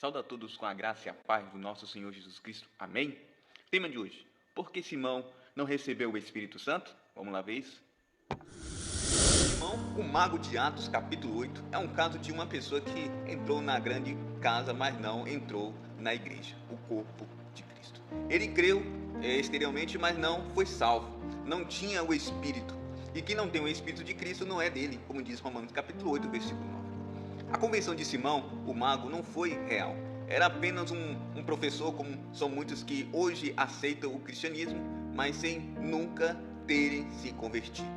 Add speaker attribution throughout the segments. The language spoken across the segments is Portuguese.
Speaker 1: Saúde a todos com a graça e a paz do nosso Senhor Jesus Cristo. Amém? Tema de hoje: por que Simão não recebeu o Espírito Santo? Vamos lá ver isso? Simão, o mago de Atos, capítulo 8, é um caso de uma pessoa que entrou na grande casa, mas não entrou na igreja, o corpo de Cristo. Ele creu exteriormente, mas não foi salvo, não tinha o Espírito. E quem não tem o Espírito de Cristo não é dele, como diz Romanos capítulo 8, versículo 9. A conversão de Simão, o mago, não foi real. Era apenas um professor, como são muitos que hoje aceitam o cristianismo, mas sem nunca terem se convertido.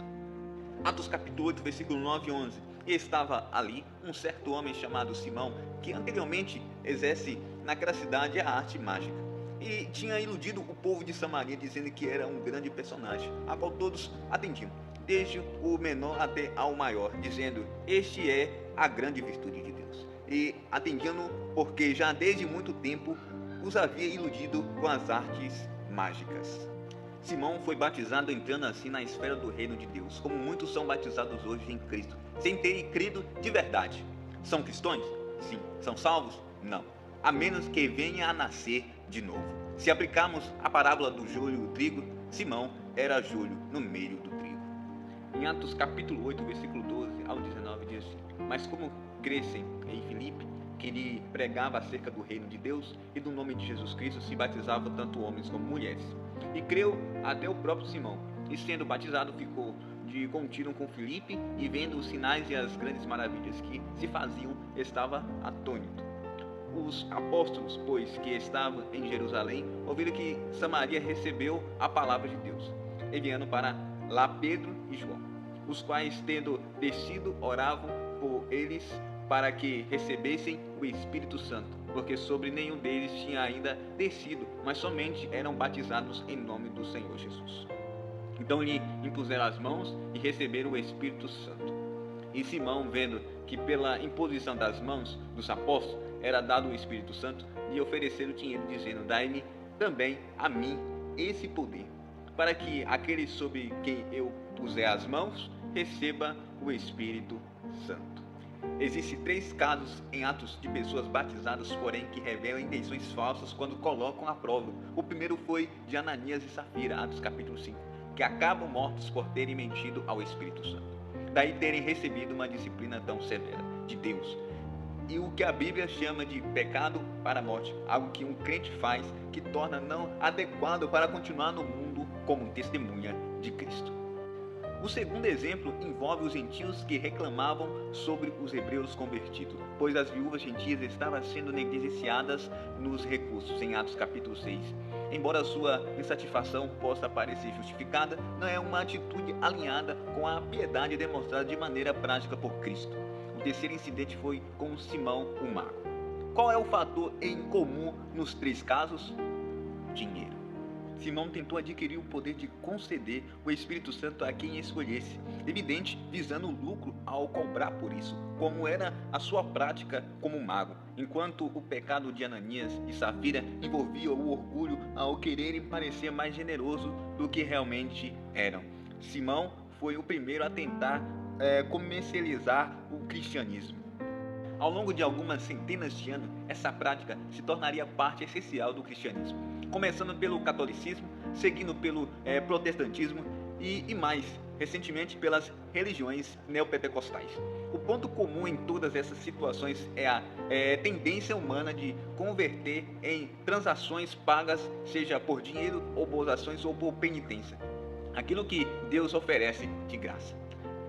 Speaker 1: Atos capítulo 8, versículo 9 e 11. E estava ali um certo homem chamado Simão, que anteriormente exerce naquela cidade a arte mágica. E tinha iludido o povo de Samaria, dizendo que era um grande personagem, a qual todos atendiam, desde o menor até ao maior, dizendo: este é a grande virtude de Deus. E atendiam-no porque já desde muito tempo os havia iludido com as artes mágicas. Simão foi batizado entrando assim na esfera do reino de Deus, como muitos são batizados hoje em Cristo, sem terem crido de verdade. São cristãos? Sim. São salvos? Não. A menos que venha a nascer de novo. Se aplicarmos a parábola do joio e o trigo, Simão era joio no meio do trigo. Em Atos capítulo 8, versículo 12 ao 19 diz assim: mas como crescem em Filipe, que lhe pregava acerca do reino de Deus e do nome de Jesus Cristo, se batizavam tanto homens como mulheres. E creu até o próprio Simão, e sendo batizado ficou de contínuo com Filipe, e vendo os sinais e as grandes maravilhas que se faziam, estava atônito. Os apóstolos, pois, que estavam em Jerusalém, ouviram que Samaria recebeu a palavra de Deus, enviando para lá Pedro e João, os quais, tendo descido, oravam por eles para que recebessem o Espírito Santo, porque sobre nenhum deles tinha ainda descido, mas somente eram batizados em nome do Senhor Jesus. Então lhe impuseram as mãos e receberam o Espírito Santo. E Simão, vendo que pela imposição das mãos dos apóstolos era dado o Espírito Santo, lhe ofereceram dinheiro, dizendo: dai-me também a mim esse poder, para que aquele sobre quem eu puser as mãos receba o Espírito Santo. Existem 3 casos em Atos de pessoas batizadas, porém que revelam intenções falsas quando colocam à prova. O primeiro foi de Ananias e Safira, Atos capítulo 5, que acabam mortos por terem mentido ao Espírito Santo, daí terem recebido uma disciplina tão severa de Deus, e o que a Bíblia chama de pecado para a morte, algo que um crente faz que torna não adequado para continuar no mundo como testemunha de Cristo. O segundo exemplo envolve os gentios que reclamavam sobre os hebreus convertidos, pois as viúvas gentias estavam sendo negligenciadas nos recursos, em Atos capítulo 6. Embora sua insatisfação possa parecer justificada, não é uma atitude alinhada com a piedade demonstrada de maneira prática por Cristo. O terceiro incidente foi com Simão o mago. Qual é o fator em comum nos 3 casos? Dinheiro. Simão tentou adquirir o poder de conceder o Espírito Santo a quem escolhesse, evidente, visando o lucro ao cobrar por isso, como era a sua prática como mago, enquanto o pecado de Ananias e Safira envolvia o orgulho ao quererem parecer mais generoso do que realmente eram. Simão foi o primeiro a tentar comercializar o cristianismo. Ao longo de algumas centenas de anos, essa prática se tornaria parte essencial do cristianismo, começando pelo catolicismo, seguindo pelo protestantismo e mais recentemente pelas religiões neopentecostais. O ponto comum em todas essas situações é a tendência humana de converter em transações pagas, seja por dinheiro ou boas ações ou por penitência, aquilo que Deus oferece de graça.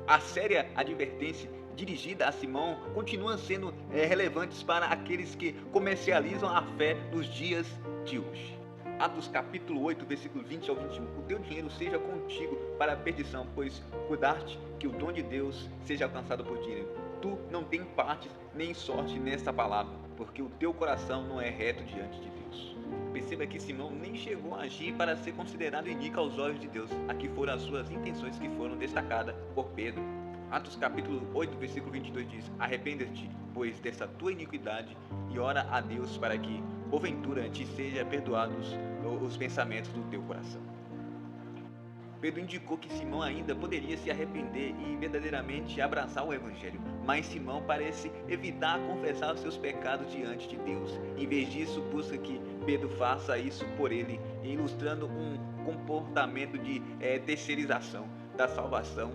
Speaker 1: A séria advertência dirigida a Simão continua sendo relevantes para aqueles que comercializam a fé nos dias de hoje. Atos capítulo 8, versículo 20 ao 21. O teu dinheiro seja contigo para a perdição, pois cuidar-te que o dom de Deus seja alcançado por dinheiro. Tu não tem parte nem sorte nesta palavra, porque o teu coração não é reto diante de Deus. Perceba que Simão nem chegou a agir para ser considerado iníquo aos olhos de Deus. Aqui foram as suas intenções que foram destacadas por Pedro. Atos capítulo 8, versículo 22 diz: arrependa-te, pois, dessa tua iniquidade, e ora a Deus para que, porventura, te sejam perdoados os pensamentos do teu coração. Pedro indicou que Simão ainda poderia se arrepender e verdadeiramente abraçar o Evangelho, mas Simão parece evitar confessar os seus pecados diante de Deus. Em vez disso, busca que Pedro faça isso por ele, ilustrando um comportamento de terceirização da salvação,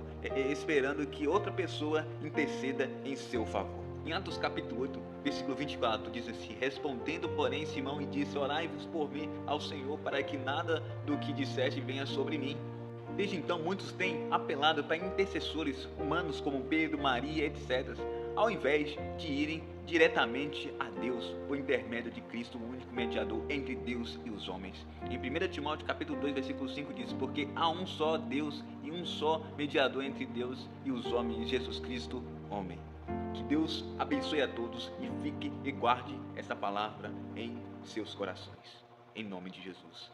Speaker 1: esperando que outra pessoa interceda em seu favor. Em Atos capítulo 8, versículo 24, diz assim: respondendo, porém, Simão e disse: orai-vos por mim ao Senhor, para que nada do que disseste venha sobre mim. Desde então, muitos têm apelado para intercessores humanos como Pedro, Maria, etc., ao invés de irem diretamente a Deus por intermédio de Cristo, o único mediador entre Deus e os homens. Em 1 Timóteo capítulo 2, versículo 5 diz: porque há um só Deus e um só mediador entre Deus e os homens, Jesus Cristo, homem. Que Deus abençoe a todos e fique e guarde essa palavra em seus corações. Em nome de Jesus.